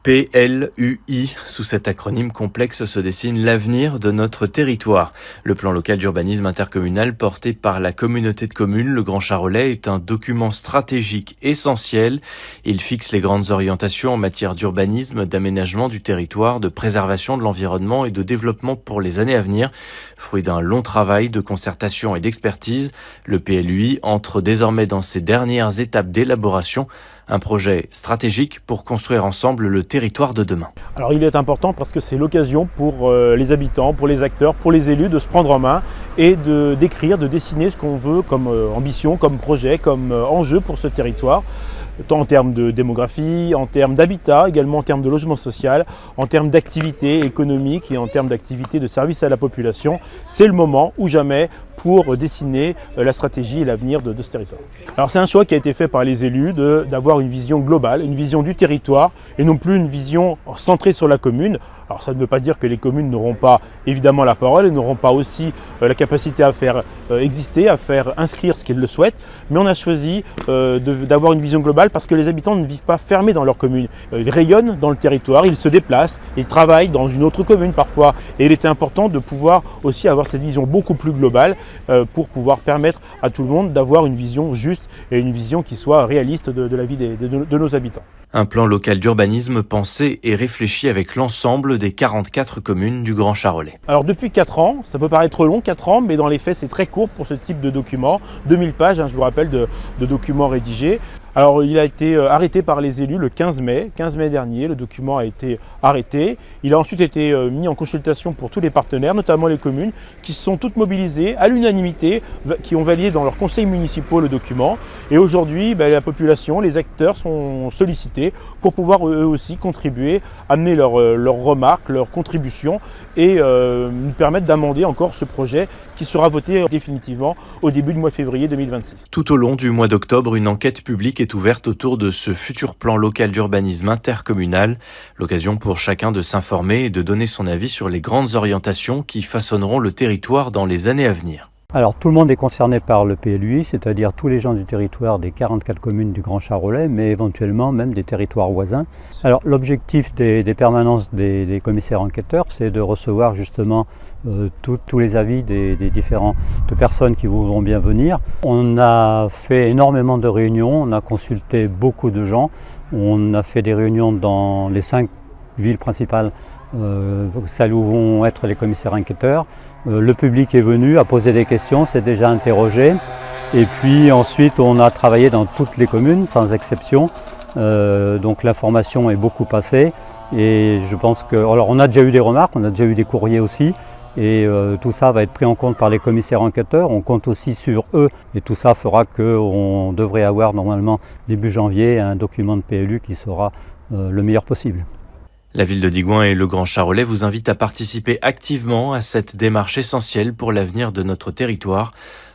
PLUI. Sous cet acronyme complexe se dessine l'avenir de notre territoire. Le plan local d'urbanisme intercommunal porté par la communauté de communes Le Grand Charolais est un document stratégique essentiel. Il fixe les grandes orientations en matière d'urbanisme, d'aménagement du territoire, de préservation de l'environnement et de développement pour les années à venir. Fruit d'un long travail de concertation et d'expertise, le PLUI entre désormais dans ses dernières étapes d'élaboration. Un projet stratégique pour construire ensemble le territoire de demain. Alors il est important parce que c'est l'occasion pour les habitants, pour les acteurs, pour les élus de se prendre en main et d'écrire, de dessiner ce qu'on veut comme ambition, comme projet, comme enjeu pour ce territoire. Tant en termes de démographie, en termes d'habitat, également en termes de logement social, en termes d'activité économique et en termes d'activité de service à la population. C'est le moment ou jamais pour dessiner la stratégie et l'avenir de ce territoire. Alors c'est un choix qui a été fait par les élus d'avoir une vision globale, une vision du territoire et non plus une vision centrée sur la commune. Alors ça ne veut pas dire que les communes n'auront pas évidemment la parole et n'auront pas aussi la capacité à faire exister, à faire inscrire ce qu'ils le souhaitent, mais on a choisi d'avoir une vision globale parce que les habitants ne vivent pas fermés dans leur commune. Ils rayonnent dans le territoire, ils se déplacent, ils travaillent dans une autre commune parfois et il était important de pouvoir aussi avoir cette vision beaucoup plus globale pour pouvoir permettre à tout le monde d'avoir une vision juste et une vision qui soit réaliste de la vie de nos habitants. Un plan local d'urbanisme pensé et réfléchi avec l'ensemble des 44 communes du Grand Charolais. Alors depuis 4 ans, ça peut paraître long 4 ans, mais dans les faits c'est très court pour ce type de document. 2000 pages, je vous rappelle, de documents rédigés. Alors il a été arrêté par les élus le 15 mai dernier, le document a été arrêté. Il a ensuite été mis en consultation pour tous les partenaires, notamment les communes, qui se sont toutes mobilisées à l'unanimité, qui ont validé dans leurs conseils municipaux le document. Et aujourd'hui, la population, les acteurs sont sollicités pour pouvoir eux aussi contribuer, amener leurs remarques, leurs contributions et nous permettre d'amender encore ce projet qui sera voté définitivement au début du mois de février 2026. Tout au long du mois d'octobre, une enquête publique est ouverte autour de ce futur plan local d'urbanisme intercommunal. L'occasion pour chacun de s'informer et de donner son avis sur les grandes orientations qui façonneront le territoire dans les années à venir. Alors tout le monde est concerné par le PLUI, c'est-à-dire tous les gens du territoire des 44 communes du Grand Charolais, mais éventuellement même des territoires voisins. Alors l'objectif des permanences des commissaires enquêteurs, c'est de recevoir justement tous les avis des différentes personnes qui voudront bien venir. On a fait énormément de réunions, on a consulté beaucoup de gens, on a fait des réunions dans les 5 villes principales, celles où vont être les commissaires enquêteurs. Le public est venu, a posé des questions, s'est déjà interrogé. Et puis ensuite, on a travaillé dans toutes les communes, sans exception. Donc l'information est beaucoup passée. Et je pense que... Alors on a déjà eu des remarques, on a déjà eu des courriers aussi. Et tout ça va être pris en compte par les commissaires enquêteurs. On compte aussi sur eux. Et tout ça fera qu'on devrait avoir normalement début janvier un document de PLU qui sera le meilleur possible. La ville de Digoin et le Grand Charolais vous invitent à participer activement à cette démarche essentielle pour l'avenir de notre territoire.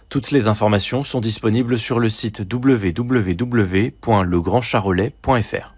Toutes les informations sont disponibles sur le site www.legrandcharolais.fr.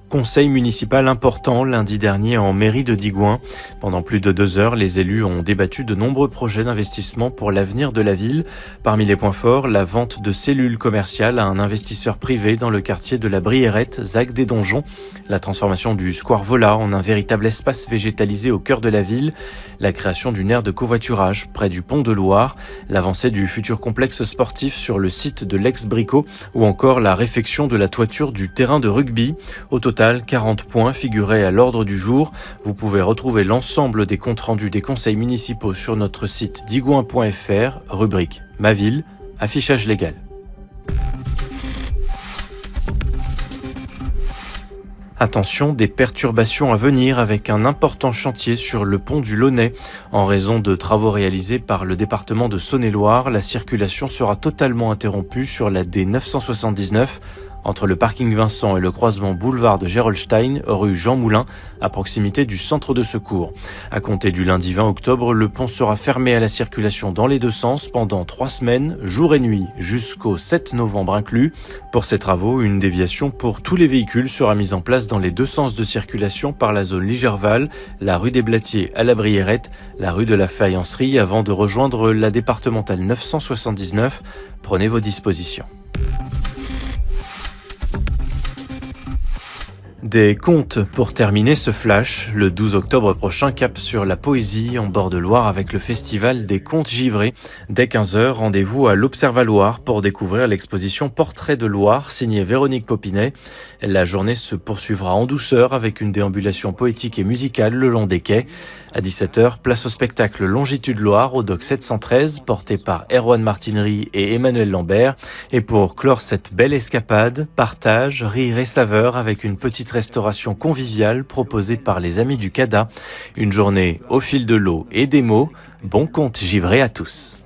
Conseil municipal important lundi dernier en mairie de Digoin. Pendant plus de 2 heures, les élus ont débattu de nombreux projets d'investissement pour l'avenir de la ville. Parmi les points forts, la vente de cellules commerciales à un investisseur privé dans le quartier de la Brierette, Zac des Donjons, la transformation du square Vola en un véritable espace végétalisé au cœur de la ville, la création d'une aire de covoiturage près du pont de Loire, l'avancée du futur complexe sportif sur le site de l'ex-Bricot ou encore la réfection de la toiture du terrain de rugby. Au total, 40 points figuraient à l'ordre du jour. Vous pouvez retrouver l'ensemble des comptes rendus des conseils municipaux sur notre site digoin.fr, rubrique Ma ville, affichage légal. Attention, des perturbations à venir avec un important chantier sur le pont du Launay. En raison de travaux réalisés par le département de Saône-et-Loire, la circulation sera totalement interrompue sur la D979 entre le parking Vincent et le croisement boulevard de Gerolstein, rue Jean Moulin, à proximité du centre de secours. À compter du lundi 20 octobre, le pont sera fermé à la circulation dans les 2 sens pendant 3 semaines, jour et nuit, jusqu'au 7 novembre inclus. Pour ces travaux, une déviation pour tous les véhicules sera mise en place dans les 2 sens de circulation par la zone Ligerval, la rue des Blatiers à la Brierette, la rue de la Faïencerie avant de rejoindre la départementale 979. Prenez vos dispositions. Des contes pour terminer ce flash. Le 12 octobre prochain, cap sur la poésie en bord de Loire avec le festival des contes givrés. Dès 15h, rendez-vous à l'Observaloir pour découvrir l'exposition Portrait de Loire signée Véronique Popinet. La journée se poursuivra en douceur avec une déambulation poétique et musicale le long des quais. À 17h, place au spectacle Longitude Loire au Dock 713 porté par Erwan Martinerie et Emmanuel Lambert. Et pour clore cette belle escapade, partage, rire et saveur avec une petite restauration conviviale proposée par les amis du CADA. Une journée au fil de l'eau et des mots. Bon conte givré à tous.